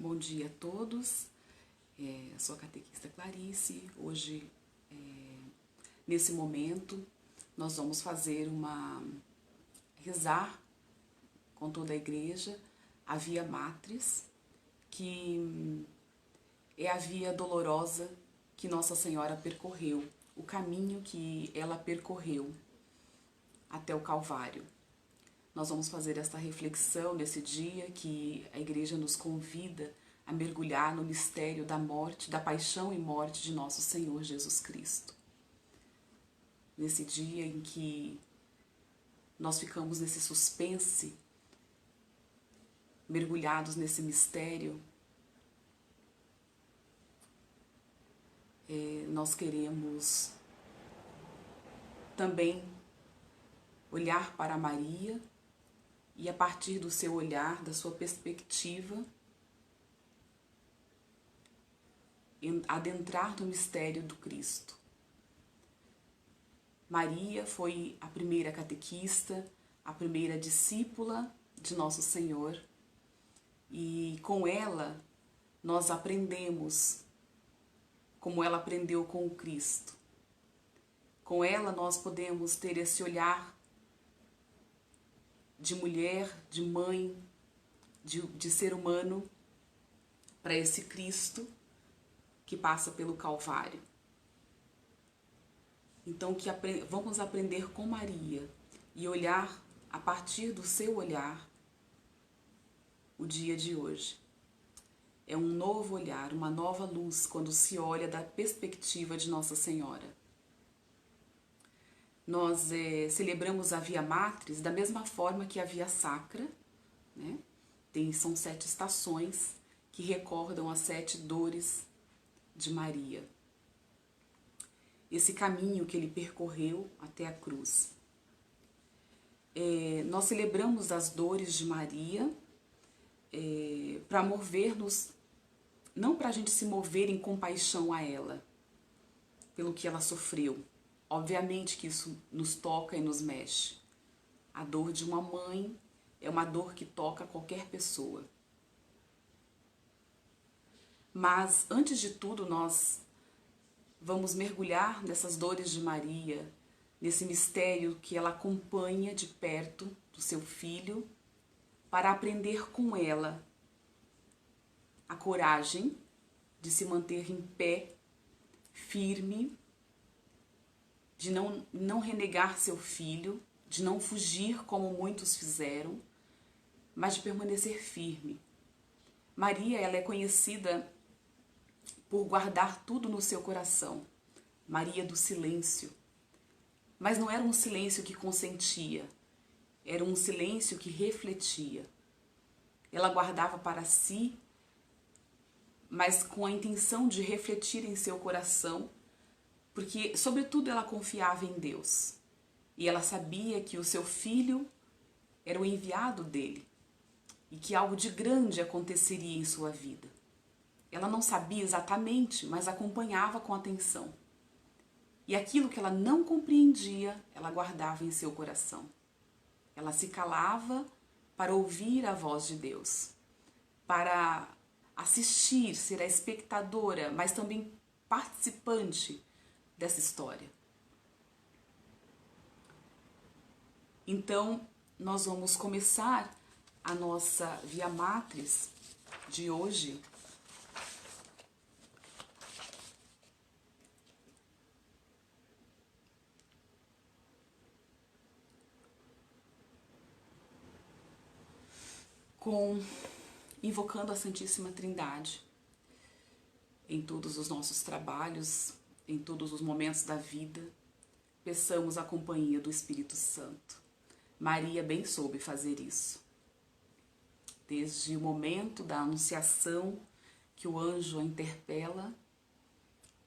Bom dia a todos, sou a catequista Clarice. Hoje, nesse momento, nós vamos rezar com toda a igreja a Via Matriz, que é a via dolorosa que Nossa Senhora percorreu, o caminho que ela percorreu até o Calvário. Nós vamos fazer esta reflexão nesse dia que a igreja nos convida a mergulhar no mistério da morte, da paixão e morte de nosso Senhor Jesus Cristo. Nesse dia em que nós ficamos nesse suspense, mergulhados nesse mistério, nós queremos também olhar para Maria e, a partir do seu olhar, da sua perspectiva, adentrar no mistério do Cristo. Maria foi a primeira catequista, a primeira discípula de Nosso Senhor, e com ela nós aprendemos como ela aprendeu com o Cristo. Com ela nós podemos ter esse olhar de mulher, de mãe, de ser humano para esse Cristo que passa pelo Calvário. Então vamos aprender com Maria e olhar a partir do seu olhar o dia de hoje. É um novo olhar, uma nova luz quando se olha da perspectiva de Nossa Senhora. Nós celebramos a Via Matriz da mesma forma que a Via Sacra, né? São 7 estações que recordam as 7 dores de Maria. Esse caminho que ele percorreu até a cruz. Nós celebramos as dores de Maria para mover-nos, não para a gente se mover em compaixão a ela, pelo que ela sofreu. Obviamente que isso nos toca e nos mexe. A dor de uma mãe é uma dor que toca qualquer pessoa. Mas, antes de tudo, nós vamos mergulhar nessas dores de Maria, nesse mistério que ela acompanha de perto do seu filho, para aprender com ela a coragem de se manter em pé, firme, de não renegar seu filho, de não fugir como muitos fizeram, mas de permanecer firme. Maria, ela é conhecida por guardar tudo no seu coração. Maria do silêncio. Mas não era um silêncio que consentia, era um silêncio que refletia. Ela guardava para si, mas com a intenção de refletir em seu coração, porque, sobretudo, ela confiava em Deus. E ela sabia que o seu filho era o enviado dele e que algo de grande aconteceria em sua vida. Ela não sabia exatamente, mas acompanhava com atenção. E aquilo que ela não compreendia, ela guardava em seu coração. Ela se calava para ouvir a voz de Deus, para assistir, ser a espectadora, mas também participante dessa história. Então, nós vamos começar a nossa Via Matriz de hoje invocando a Santíssima Trindade em todos os nossos trabalhos, em todos os momentos da vida. Peçamos a companhia do Espírito Santo. Maria bem soube fazer isso. Desde o momento da anunciação, que o anjo a interpela,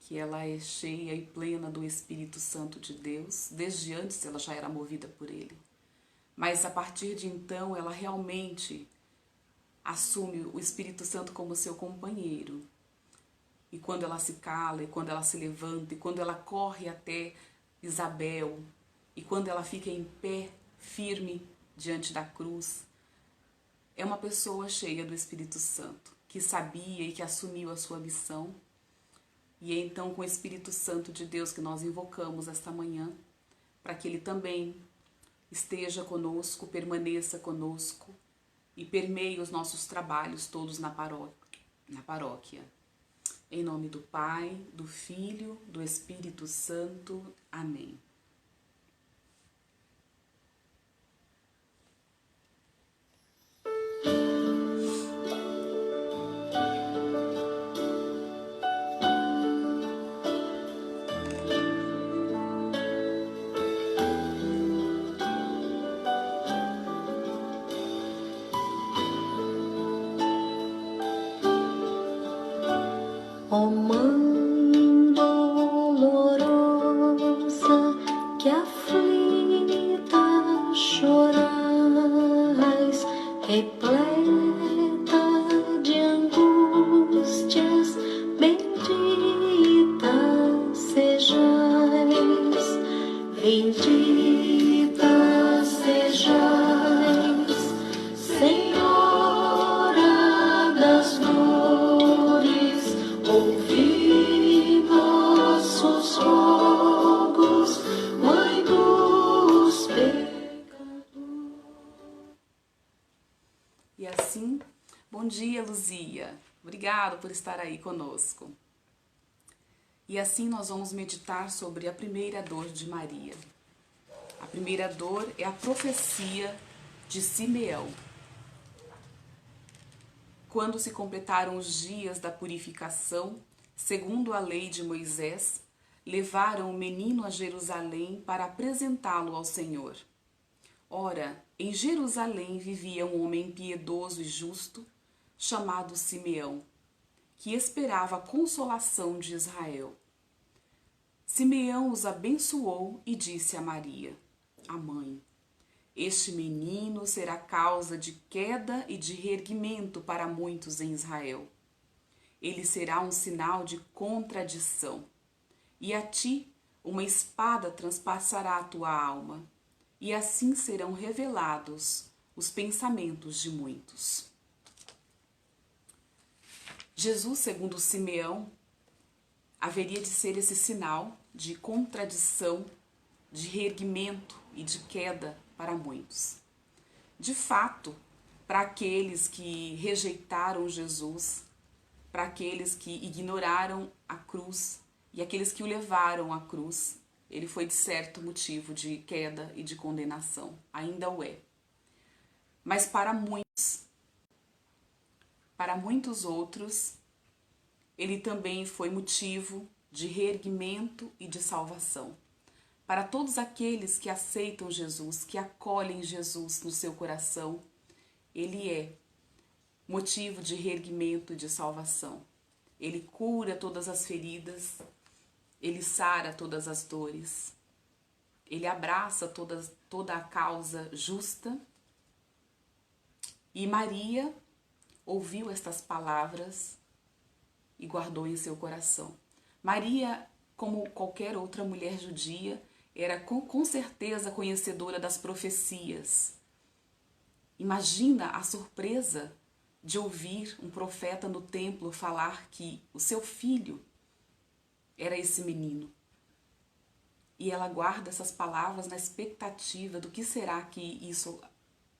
que ela é cheia e plena do Espírito Santo de Deus, desde antes ela já era movida por ele. Mas a partir de então ela realmente assume o Espírito Santo como seu companheiro. E quando ela se cala, e quando ela se levanta, e quando ela corre até Isabel, e quando ela fica em pé, firme, diante da cruz, é uma pessoa cheia do Espírito Santo, que sabia e que assumiu a sua missão. E é então com o Espírito Santo de Deus que nós invocamos esta manhã, para que Ele também esteja conosco, permaneça conosco e permeie os nossos trabalhos todos na paróquia. Em nome do Pai, do Filho, do Espírito Santo. Amém. Ó Mãe dolorosa, que aflita chorais, repleta de angústias, bendita sejais, bendita sejais, Senhora das dores, ouvi nossos rogos, Mãe dos pecadores. E assim, bom dia, Luzia. Obrigado por estar aí conosco. E assim nós vamos meditar sobre a primeira dor de Maria. A primeira dor é a profecia de Simeão. Quando se completaram os dias da purificação, segundo a lei de Moisés, levaram o menino a Jerusalém para apresentá-lo ao Senhor. Ora, em Jerusalém vivia um homem piedoso e justo, chamado Simeão, que esperava a consolação de Israel. Simeão os abençoou e disse a Maria, a mãe: este menino será causa de queda e de reerguimento para muitos em Israel. Ele será um sinal de contradição. E a ti uma espada transpassará a tua alma, e assim serão revelados os pensamentos de muitos. Jesus, segundo Simeão, haveria de ser esse sinal de contradição, de reerguimento e de queda para muitos. De fato, para aqueles que rejeitaram Jesus, para aqueles que ignoraram a cruz e aqueles que o levaram à cruz, ele foi de certo motivo de queda e de condenação, ainda o é. Mas para muitos outros, ele também foi motivo de reerguimento e de salvação. Para todos aqueles que aceitam Jesus, que acolhem Jesus no seu coração, ele é motivo de reerguimento e de salvação. Ele cura todas as feridas, ele sara todas as dores, ele abraça toda a causa justa. E Maria ouviu estas palavras e guardou em seu coração. Maria, como qualquer outra mulher judia, era com certeza conhecedora das profecias. Imagina a surpresa de ouvir um profeta no templo falar que o seu filho era esse menino. E ela guarda essas palavras na expectativa do que será que isso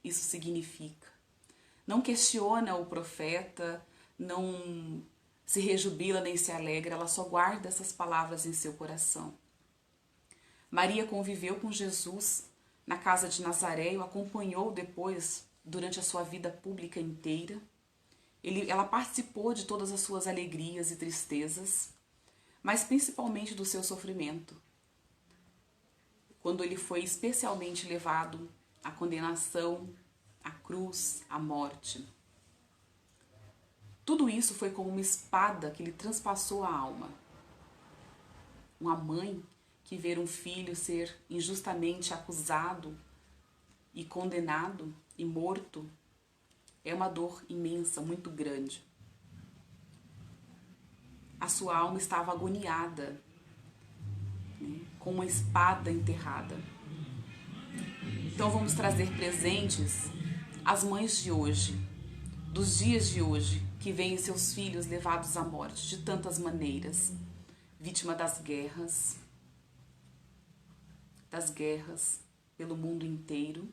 significa. Não questiona o profeta, não se rejubila nem se alegra, ela só guarda essas palavras em seu coração. Maria conviveu com Jesus na casa de Nazaré e o acompanhou depois, durante a sua vida pública inteira. Ela participou de todas as suas alegrias e tristezas, mas principalmente do seu sofrimento, quando ele foi especialmente levado à condenação, à cruz, à morte. Tudo isso foi como uma espada que lhe transpassou a alma. Uma mãe que ver um filho ser injustamente acusado e condenado e morto é uma dor imensa, muito grande. A sua alma estava agoniada, né, com uma espada enterrada. Então vamos trazer presentes às mães de hoje, dos dias de hoje, que veem seus filhos levados à morte de tantas maneiras, vítima das guerras pelo mundo inteiro,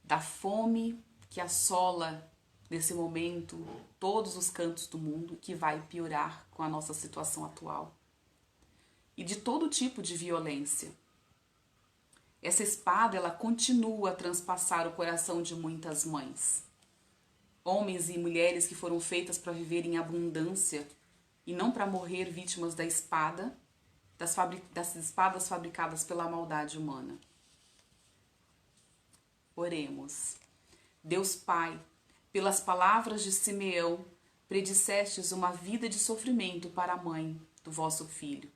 da fome que assola nesse momento todos os cantos do mundo, que vai piorar com a nossa situação atual, e de todo tipo de violência. Essa espada, ela continua a transpassar o coração de muitas mães. Homens e mulheres que foram feitas para viver em abundância e não para morrer vítimas da espada, das espadas fabricadas pela maldade humana. Oremos. Deus Pai, pelas palavras de Simeão, predissestes uma vida de sofrimento para a mãe do vosso filho.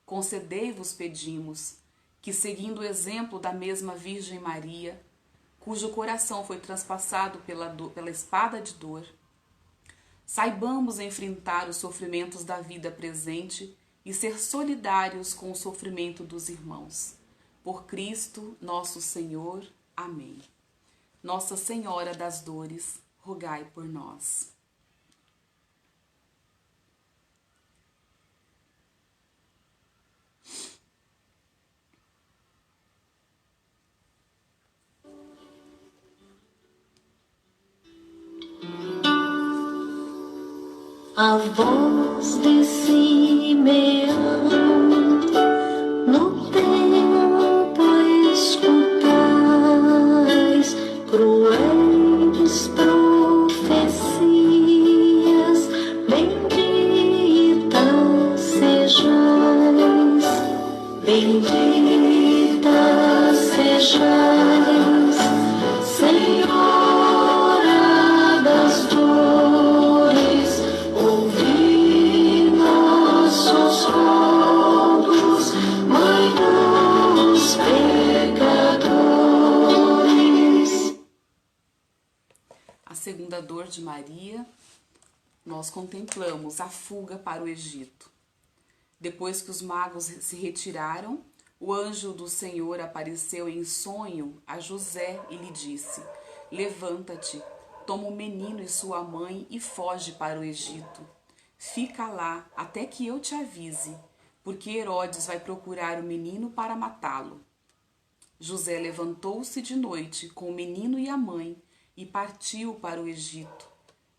Concedei-vos, pedimos, que seguindo o exemplo da mesma Virgem Maria, cujo coração foi transpassado pela espada de dor, saibamos enfrentar os sofrimentos da vida presente e ser solidários com o sofrimento dos irmãos. Por Cristo nosso Senhor. Amém. Nossa Senhora das Dores, rogai por nós. A voz de Simeão no templo escutais, cruéis profecias, bendita sejais, bendita sejais, Senhora das dores, ouvi nossos rogos, Mãe dos pecadores. A segunda dor de Maria, nós contemplamos a fuga para o Egito. Depois que os magos se retiraram, o anjo do Senhor apareceu em sonho a José e lhe disse: levanta-te, toma o menino e sua mãe e foge para o Egito. Fica lá até que eu te avise, porque Herodes vai procurar o menino para matá-lo. José levantou-se de noite com o menino e a mãe e partiu para o Egito,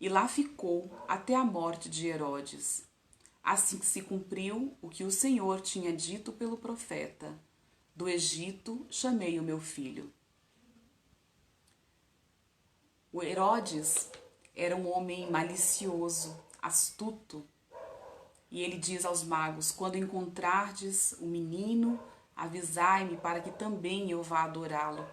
e lá ficou até a morte de Herodes. Assim que se cumpriu o que o Senhor tinha dito pelo profeta: do Egito chamei o meu filho. O Herodes era um homem malicioso, astuto, e ele diz aos magos: quando encontrardes o menino, avisai-me para que também eu vá adorá-lo.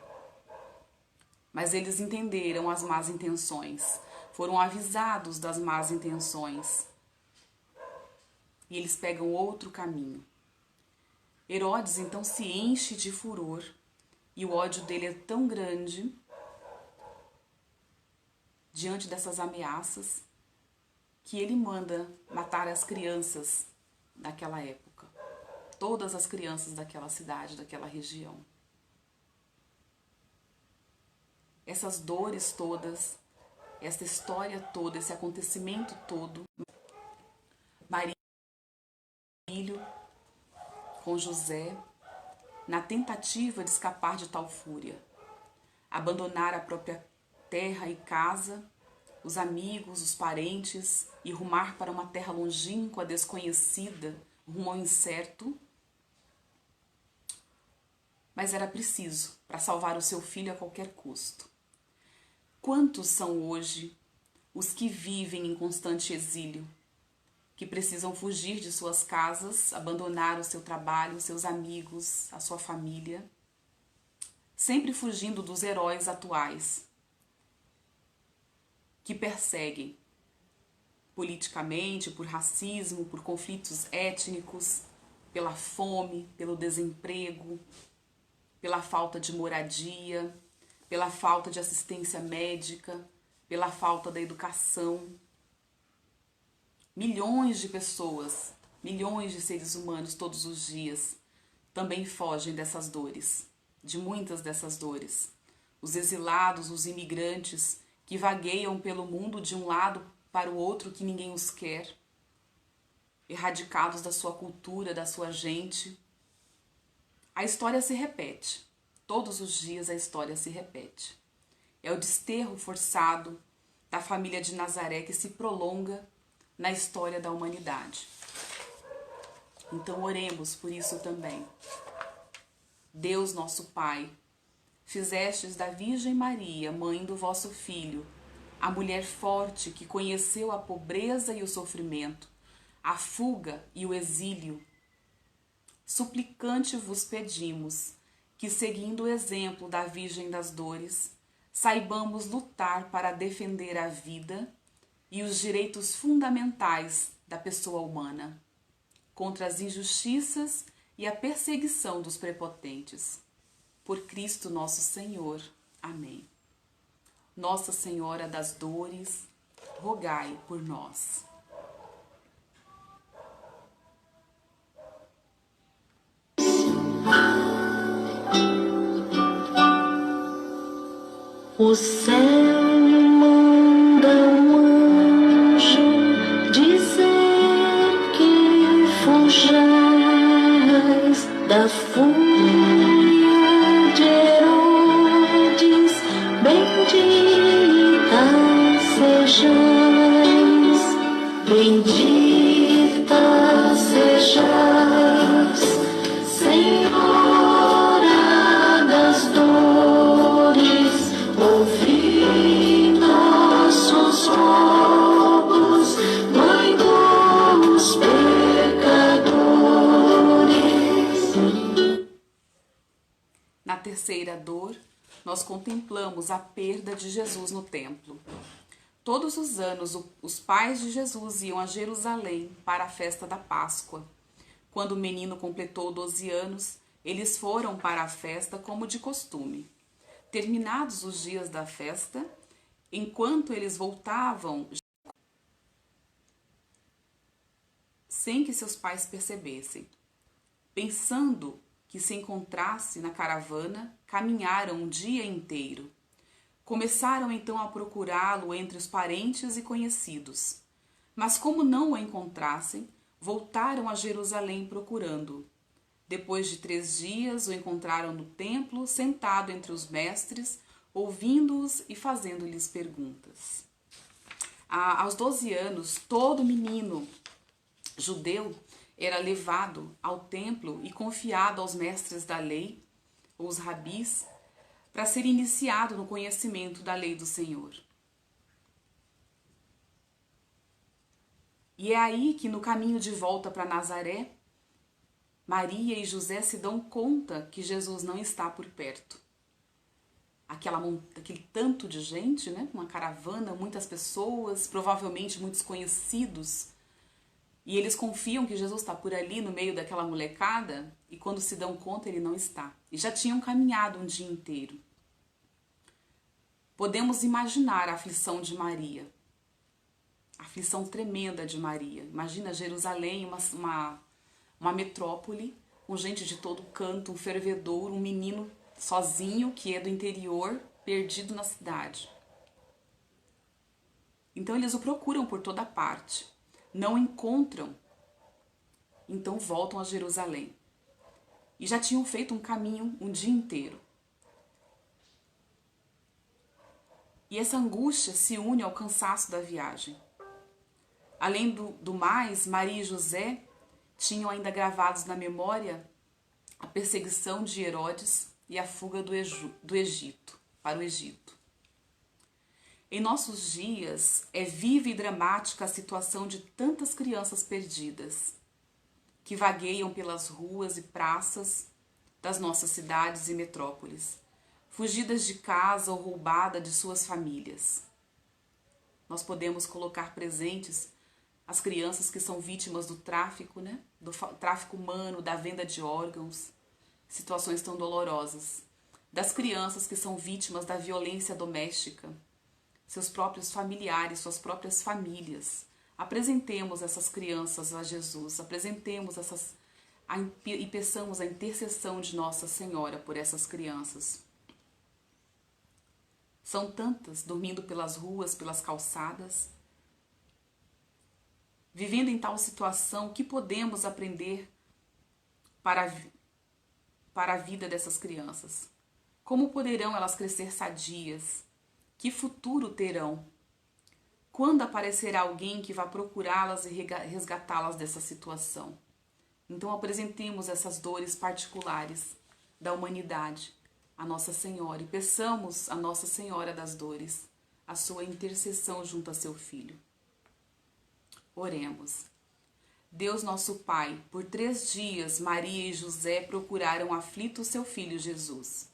Mas eles entenderam as más intenções, foram avisados das más intenções, e eles pegam outro caminho. Herodes então se enche de furor, e o ódio dele é tão grande diante dessas ameaças, que ele manda matar as crianças daquela época, todas as crianças daquela cidade, daquela região. Essas dores todas, essa história toda, esse acontecimento todo, Maria, filho, com José, na tentativa de escapar de tal fúria, abandonar a própria terra e casa, os amigos, os parentes, e rumar para uma terra longínqua, desconhecida, rumo ao incerto. Mas era preciso para salvar o seu filho a qualquer custo. Quantos são hoje os que vivem em constante exílio, que precisam fugir de suas casas, abandonar o seu trabalho, seus amigos, a sua família, sempre fugindo dos heróis atuais, que perseguem politicamente, por racismo, por conflitos étnicos, pela fome, pelo desemprego, pela falta de moradia, pela falta de assistência médica, pela falta da educação. Milhões de pessoas, milhões de seres humanos todos os dias também fogem dessas dores, de muitas dessas dores. Os exilados, os imigrantes que vagueiam pelo mundo de um lado para o outro que ninguém os quer, erradicados da sua cultura, da sua gente. A história se repete. Todos os dias a história se repete. É o desterro forçado da família de Nazaré que se prolonga na história da humanidade. Então oremos por isso também. Deus nosso Pai, fizestes da Virgem Maria, mãe do vosso Filho, a mulher forte que conheceu a pobreza e o sofrimento, a fuga e o exílio. Suplicante vos pedimos que, seguindo o exemplo da Virgem das Dores, saibamos lutar para defender a vida e os direitos fundamentais da pessoa humana, contra as injustiças e a perseguição dos prepotentes. Por Cristo nosso Senhor. Amém. Nossa Senhora das Dores, rogai por nós. O céu manda um anjo dizer que fujais da fúria de Herodes, bendita sejais, bendita sejais, Senhora das dores, ouvi nossos rogos, Mãe dos pecadores. Na terceira dor, nós contemplamos a perda de Jesus no templo. Todos os anos, os pais de Jesus iam a Jerusalém para a festa da Páscoa. Quando o menino completou 12 anos, eles foram para a festa como de costume. Terminados os dias da festa, enquanto eles voltavam, sem que seus pais percebessem, pensando que se encontrasse na caravana, caminharam um dia inteiro. Começaram então a procurá-lo entre os parentes e conhecidos. Mas como não o encontrassem, voltaram a Jerusalém procurando-o. Depois de 3 dias, o encontraram no templo, sentado entre os mestres, ouvindo-os e fazendo-lhes perguntas. Aos 12 anos, todo menino judeu era levado ao templo e confiado aos mestres da lei, os rabis, para ser iniciado no conhecimento da lei do Senhor. E é aí que, no caminho de volta para Nazaré, Maria e José se dão conta que Jesus não está por perto. Aquele tanto de gente, né? Uma caravana, muitas pessoas, provavelmente muitos conhecidos, e eles confiam que Jesus está por ali no meio daquela molecada, e quando se dão conta ele não está. E já tinham caminhado um dia inteiro. Podemos imaginar a aflição de Maria. A aflição tremenda de Maria. Imagina Jerusalém, uma metrópole, com gente de todo canto, um fervedouro, um menino sozinho, que é do interior, perdido na cidade. Então eles o procuram por toda parte. Não encontram. Então voltam a Jerusalém. E já tinham feito um caminho um dia inteiro. E essa angústia se une ao cansaço da viagem. Além do mais, Maria e José tinham ainda gravados na memória a perseguição de Herodes e a fuga do Egito, para o Egito. Em nossos dias, é viva e dramática a situação de tantas crianças perdidas, que vagueiam pelas ruas e praças das nossas cidades e metrópoles, fugidas de casa ou roubadas de suas famílias. Nós podemos colocar presentes as crianças que são vítimas do tráfico, né? Do tráfico humano, da venda de órgãos, situações tão dolorosas. Das crianças que são vítimas da violência doméstica, seus próprios familiares, suas próprias famílias. Apresentemos essas crianças a Jesus, apresentemos e peçamos a intercessão de Nossa Senhora por essas crianças. São tantas dormindo pelas ruas, pelas calçadas, Vivendo em tal situação, o que podemos aprender para a vida dessas crianças? Como poderão elas crescer sadias? Que futuro terão? Quando aparecerá alguém que vá procurá-las e resgatá-las dessa situação? Então apresentemos essas dores particulares da humanidade a Nossa Senhora e peçamos a Nossa Senhora das Dores a sua intercessão junto a seu Filho. Oremos. Deus nosso Pai, por 3 dias Maria e José procuraram aflito seu Filho Jesus.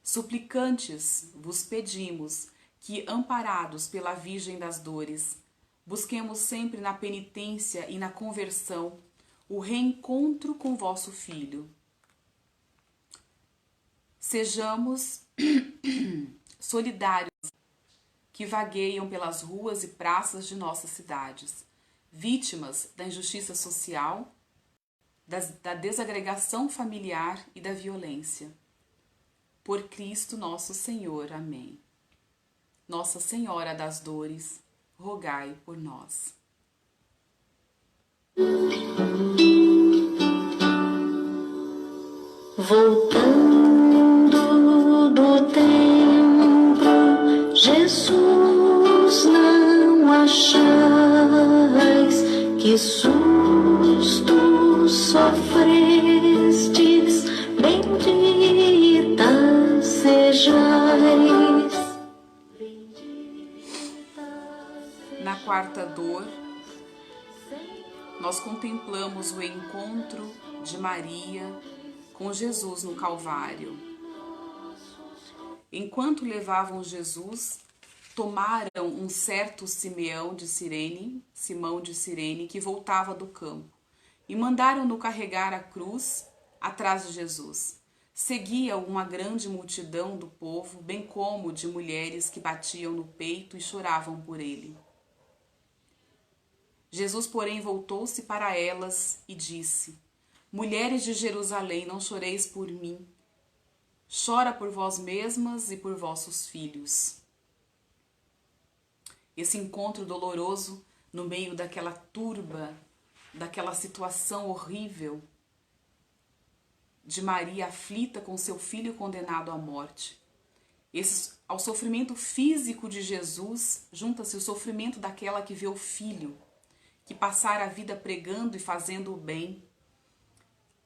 Suplicantes vos pedimos que, amparados pela Virgem das Dores, busquemos sempre na penitência e na conversão o reencontro com vosso Filho. Sejamos solidários que vagueiam pelas ruas e praças de nossas cidades, vítimas da injustiça social, da desagregação familiar e da violência. Por Cristo nosso Senhor. Amém. Nossa Senhora das Dores, rogai por nós. Voltando do templo, Jesus, não achais que susto sofrestes, bendita sejais. Na quarta dor, nós contemplamos o encontro de Maria com Jesus no Calvário. Enquanto levavam Jesus, tomaram um certo Simão de Cirene, que voltava do campo, e mandaram-no carregar a cruz atrás de Jesus. Seguia uma grande multidão do povo, bem como de mulheres que batiam no peito e choravam por ele. Jesus, porém, voltou-se para elas e disse: Mulheres de Jerusalém, não choreis por mim. Chora por vós mesmas e por vossos filhos. Esse encontro doloroso no meio daquela turba, daquela situação horrível de Maria aflita com seu filho condenado à morte. Ao sofrimento físico de Jesus, junta-se o sofrimento daquela que vê o filho, que passara a vida pregando e fazendo o bem,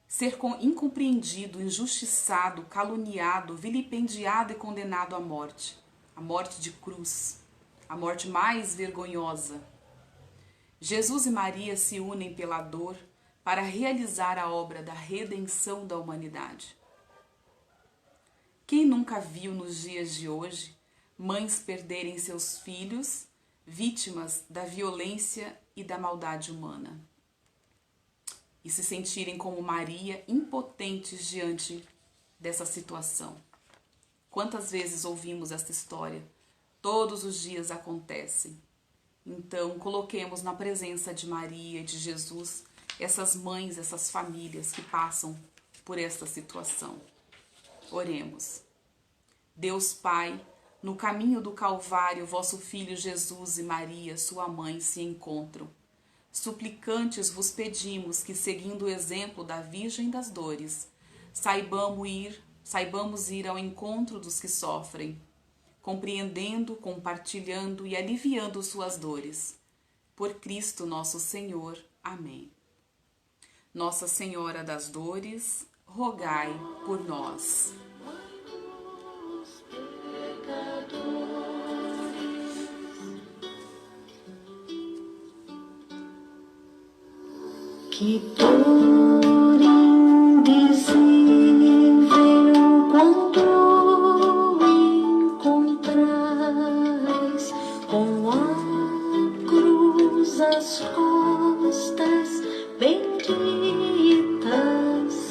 ser incompreendido, injustiçado, caluniado, vilipendiado e condenado à morte. A morte de cruz, a morte mais vergonhosa. Jesus e Maria se unem pela dor para realizar a obra da redenção da humanidade. Quem nunca viu nos dias de hoje mães perderem seus filhos, vítimas da violência e da maldade humana, e se sentirem como Maria, impotentes diante dessa situação? Quantas vezes ouvimos esta história? Todos os dias acontecem. Então, coloquemos na presença de Maria e de Jesus essas mães, essas famílias que passam por esta situação. Oremos. Deus Pai, no caminho do Calvário, vosso Filho Jesus e Maria, sua mãe, se encontram. Suplicantes vos pedimos que, seguindo o exemplo da Virgem das Dores, saibamos ir ao encontro dos que sofrem, compreendendo, compartilhando e aliviando suas dores. Por Cristo nosso Senhor. Amém. Nossa Senhora das Dores, rogai por nós. Que dor indizível quando encontrais com a cruz às costas, bendita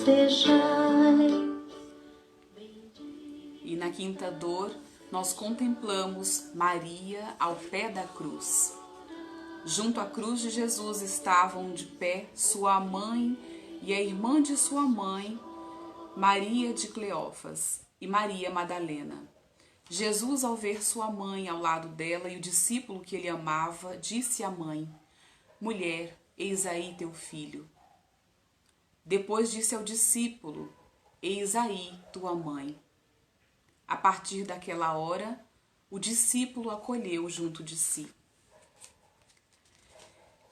sejais. E na quinta dor, nós contemplamos Maria ao pé da cruz. Junto à cruz de Jesus estavam de pé sua mãe e a irmã de sua mãe, Maria de Cleófas e Maria Madalena. Jesus, ao ver sua mãe ao lado dela e o discípulo que ele amava, disse à mãe: mulher, eis aí teu filho. Depois disse ao discípulo, eis aí tua mãe. A partir daquela hora, o discípulo acolheu junto de si.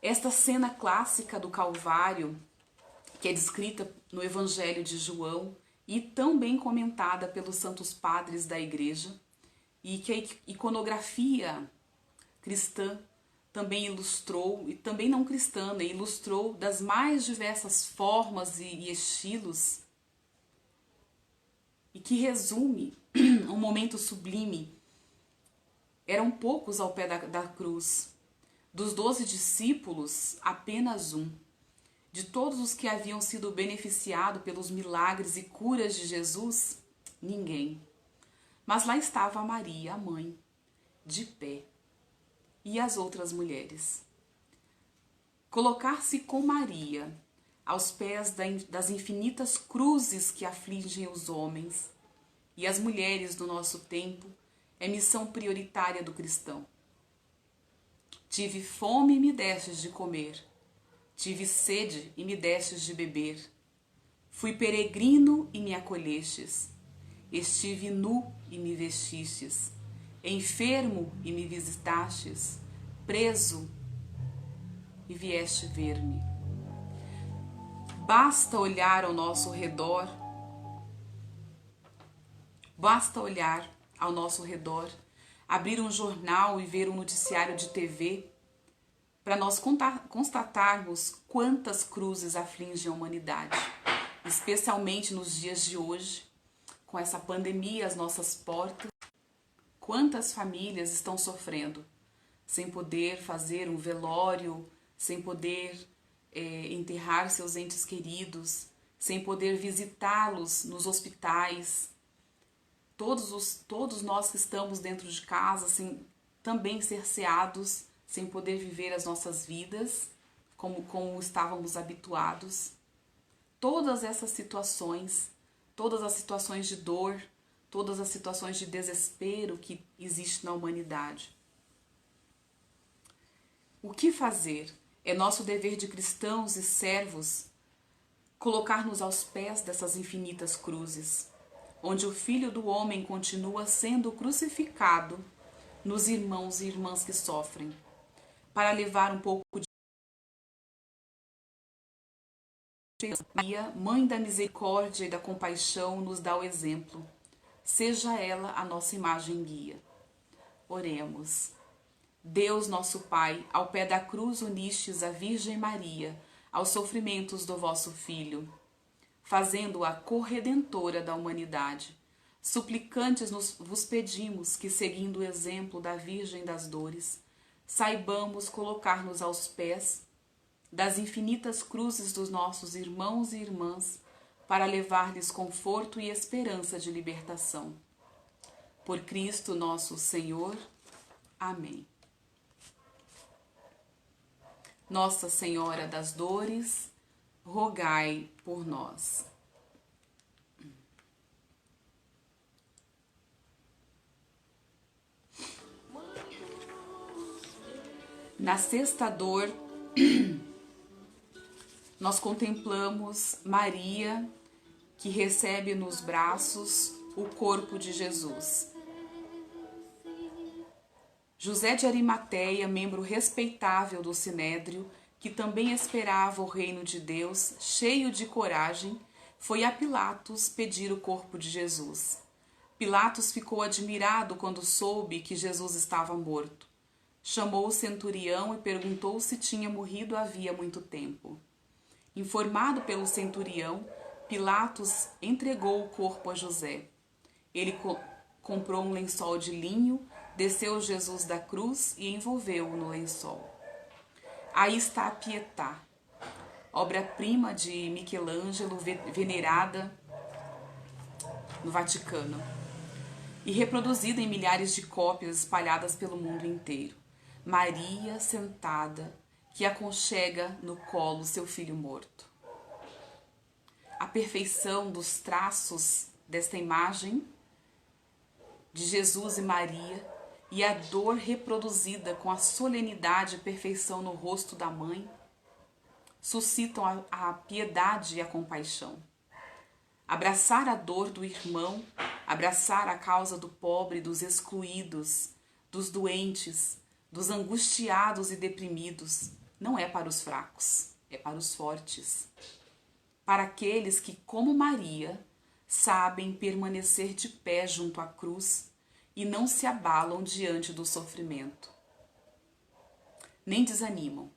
Esta cena clássica do Calvário, que é descrita no Evangelho de João e tão bem comentada pelos santos padres da Igreja, e que a iconografia cristã também ilustrou, e também não cristã, né, ilustrou das mais diversas formas e estilos, e que resume um momento sublime. Eram poucos ao pé da cruz. Dos 12 discípulos, apenas um. De todos os que haviam sido beneficiados pelos milagres e curas de Jesus, ninguém. Mas lá estava Maria, a mãe, de pé. E as outras mulheres. Colocar-se com Maria aos pés das infinitas cruzes que afligem os homens e as mulheres do nosso tempo é missão prioritária do cristão. Tive fome e me destes de comer. Tive sede e me destes de beber. Fui peregrino e me acolhestes. Estive nu e me vestistes. Enfermo e me visitastes. Preso e vieste ver-me. Basta olhar ao nosso redor. Basta olhar ao nosso redor, abrir um jornal e ver um noticiário de TV, para nós constatarmos quantas cruzes afligem a humanidade, especialmente nos dias de hoje, com essa pandemia às nossas portas. Quantas famílias estão sofrendo, sem poder fazer um velório, sem poder enterrar seus entes queridos, sem poder visitá-los nos hospitais. Todos nós que estamos dentro de casa, também cerceados, sem poder viver as nossas vidas como estávamos habituados. Todas essas situações, todas as situações de dor, todas as situações de desespero que existem na humanidade. O que fazer? É nosso dever de cristãos e servos colocar-nos aos pés dessas infinitas cruzes, onde o Filho do Homem continua sendo crucificado nos irmãos e irmãs que sofrem, para levar um pouco de Maria, Mãe da Misericórdia e da Compaixão, nos dá o exemplo. Seja ela a nossa imagem guia. Oremos. Deus nosso Pai, ao pé da cruz unistes a Virgem Maria aos sofrimentos do vosso Filho, fazendo-a corredentora da humanidade. Suplicantes vos pedimos que, seguindo o exemplo da Virgem das Dores, saibamos colocar-nos aos pés das infinitas cruzes dos nossos irmãos e irmãs para levar-lhes conforto e esperança de libertação. Por Cristo nosso Senhor. Amém. Nossa Senhora das Dores, rogai por nós. Na sexta dor, nós contemplamos Maria, que recebe nos braços o corpo de Jesus. José de Arimateia, membro respeitável do Sinédrio, que também esperava o reino de Deus, cheio de coragem, foi a Pilatos pedir o corpo de Jesus. Pilatos ficou admirado quando soube que Jesus estava morto. Chamou o centurião e perguntou se tinha morrido havia muito tempo. Informado pelo centurião, Pilatos entregou o corpo a José. Ele comprou um lençol de linho, desceu Jesus da cruz e envolveu-o no lençol. Aí está a Pietà, obra-prima de Michelangelo, venerada no Vaticano e reproduzida em milhares de cópias espalhadas pelo mundo inteiro. Maria sentada, que aconchega no colo seu filho morto. A perfeição dos traços desta imagem de Jesus e Maria e a dor reproduzida com a solenidade e perfeição no rosto da mãe suscitam a piedade e a compaixão. Abraçar a dor do irmão, abraçar a causa do pobre, dos excluídos, dos doentes, dos angustiados e deprimidos, não é para os fracos, é para os fortes. Para aqueles que, como Maria, sabem permanecer de pé junto à cruz e não se abalam diante do sofrimento, nem desanimam.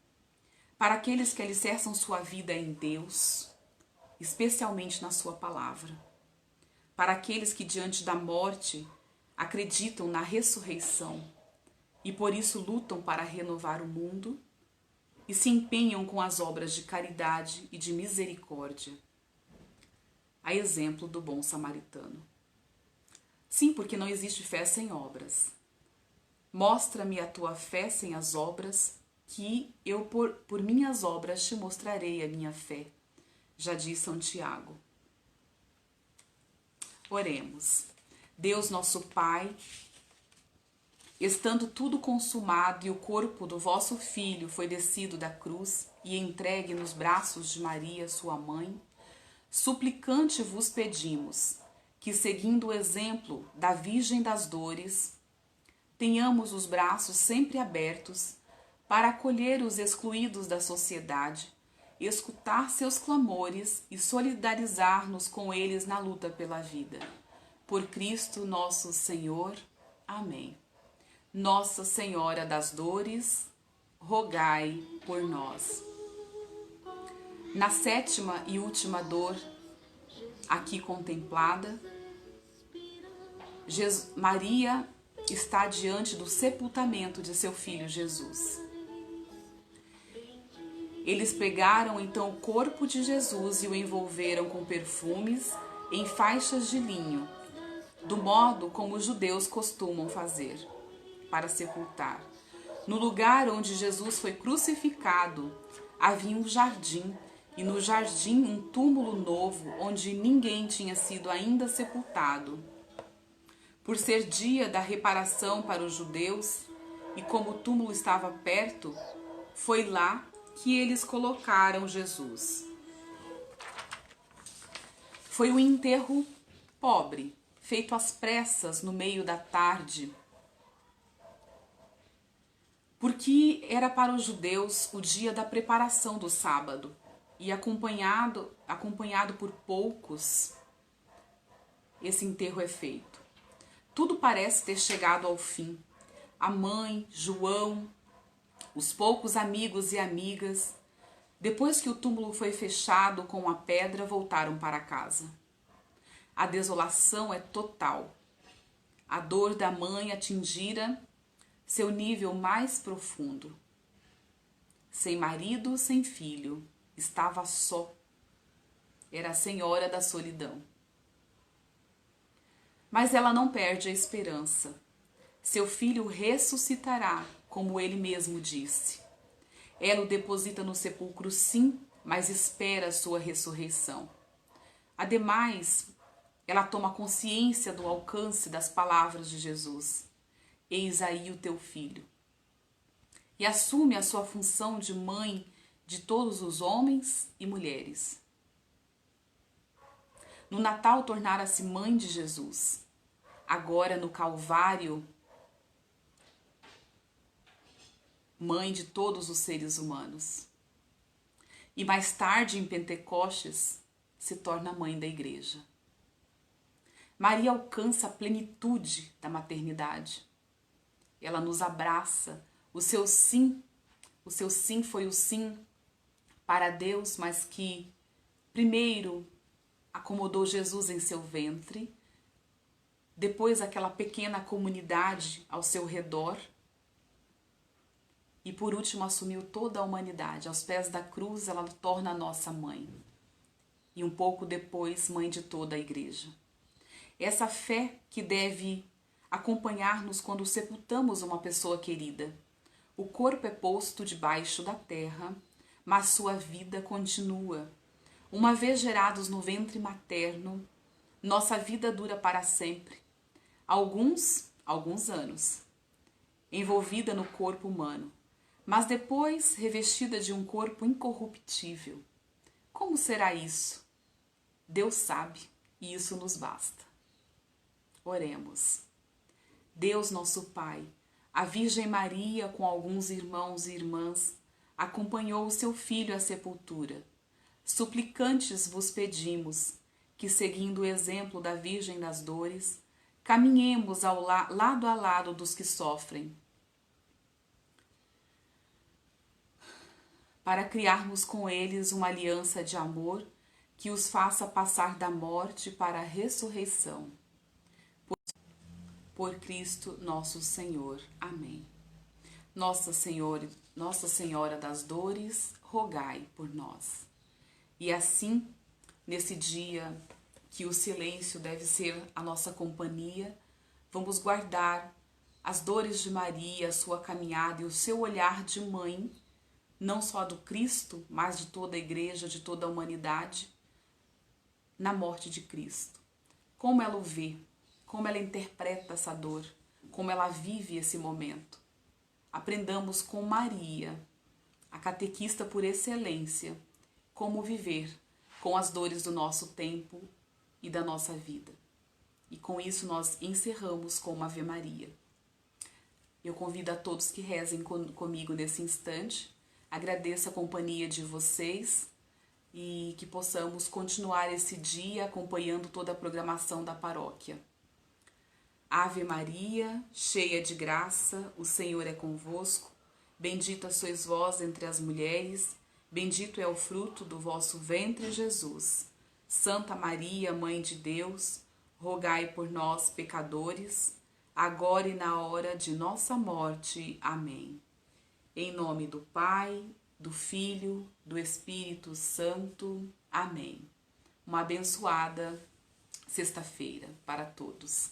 Para aqueles que alicerçam sua vida em Deus, especialmente na sua palavra. Para aqueles que diante da morte acreditam na ressurreição e por isso lutam para renovar o mundo e se empenham com as obras de caridade e de misericórdia. A exemplo do bom samaritano. Sim, porque não existe fé sem obras. Mostra-me a tua fé sem as obras, que eu por minhas obras te mostrarei a minha fé. Já diz São Tiago. Oremos. Deus nosso Pai, estando tudo consumado e o corpo do vosso Filho foi descido da cruz e entregue nos braços de Maria, sua mãe, suplicante vos pedimos que, seguindo o exemplo da Virgem das Dores, tenhamos os braços sempre abertos para acolher os excluídos da sociedade, escutar seus clamores e solidarizar-nos com eles na luta pela vida. Por Cristo nosso Senhor. Amém. Nossa Senhora das Dores, rogai por nós. Na sétima e última dor, aqui contemplada, Maria está diante do sepultamento de seu filho Jesus. Eles pegaram então o corpo de Jesus e o envolveram com perfumes em faixas de linho, do modo como os judeus costumam fazer, para sepultar. No lugar onde Jesus foi crucificado, havia um jardim, e no jardim um túmulo novo, onde ninguém tinha sido ainda sepultado. Por ser dia da reparação para os judeus, e como o túmulo estava perto, foi lá que eles colocaram Jesus. Foi um enterro pobre, feito às pressas no meio da tarde, porque era para os judeus o dia da preparação do sábado, e acompanhado por poucos, esse enterro é feito. Tudo parece ter chegado ao fim. A mãe, João, os poucos amigos e amigas, depois que o túmulo foi fechado com a pedra, voltaram para casa. A desolação é total. A dor da mãe atingira seu nível mais profundo. Sem marido, sem filho, estava só. Era a senhora da solidão. Mas ela não perde a esperança. Seu filho ressuscitará, como ele mesmo disse. Ela o deposita no sepulcro, sim, mas espera a sua ressurreição. Ademais, ela toma consciência do alcance das palavras de Jesus. Eis aí o teu filho. E assume a sua função de mãe de todos os homens e mulheres. No Natal tornara-se mãe de Jesus. Agora no Calvário, mãe de todos os seres humanos. E mais tarde, em Pentecostes, se torna mãe da igreja. Maria alcança a plenitude da maternidade. Ela nos abraça. O seu sim foi o sim para Deus, mas que primeiro acomodou Jesus em seu ventre, depois aquela pequena comunidade ao seu redor, e por último assumiu toda a humanidade. Aos pés da cruz ela torna a nossa mãe, e um pouco depois mãe de toda a igreja. Essa fé que deve acompanhar-nos quando sepultamos uma pessoa querida. O corpo é posto debaixo da terra, mas sua vida continua. Uma vez gerados no ventre materno, nossa vida dura para sempre. Alguns anos. envolvida no corpo humano, mas depois revestida de um corpo incorruptível. Como será isso? Deus sabe, e isso nos basta. Oremos. Deus nosso Pai, a Virgem Maria, com alguns irmãos e irmãs, acompanhou o seu filho à sepultura. Suplicantes vos pedimos que, seguindo o exemplo da Virgem das Dores, caminhemos lado a lado dos que sofrem, para criarmos com eles uma aliança de amor que os faça passar da morte para a ressurreição. Por Cristo nosso Senhor. Amém. Nossa Senhora das Dores, rogai por nós. E assim, nesse dia que o silêncio deve ser a nossa companhia, vamos guardar as dores de Maria, a sua caminhada e o seu olhar de mãe, não só do Cristo, mas de toda a igreja, de toda a humanidade, na morte de Cristo. Como ela o vê, como ela interpreta essa dor, como ela vive esse momento. Aprendamos com Maria, a catequista por excelência, como viver com as dores do nosso tempo e da nossa vida. E com isso nós encerramos com uma Ave Maria. Eu convido a todos que rezem comigo nesse instante. Agradeço a companhia de vocês e que possamos continuar esse dia acompanhando toda a programação da paróquia. Ave Maria, cheia de graça, o Senhor é convosco. Bendita sois vós entre as mulheres, bendito é o fruto do vosso ventre, Jesus. Santa Maria, Mãe de Deus, rogai por nós, pecadores, agora e na hora de nossa morte. Amém. Em nome do Pai, do Filho, do Espírito Santo. Amém. Uma abençoada sexta-feira para todos.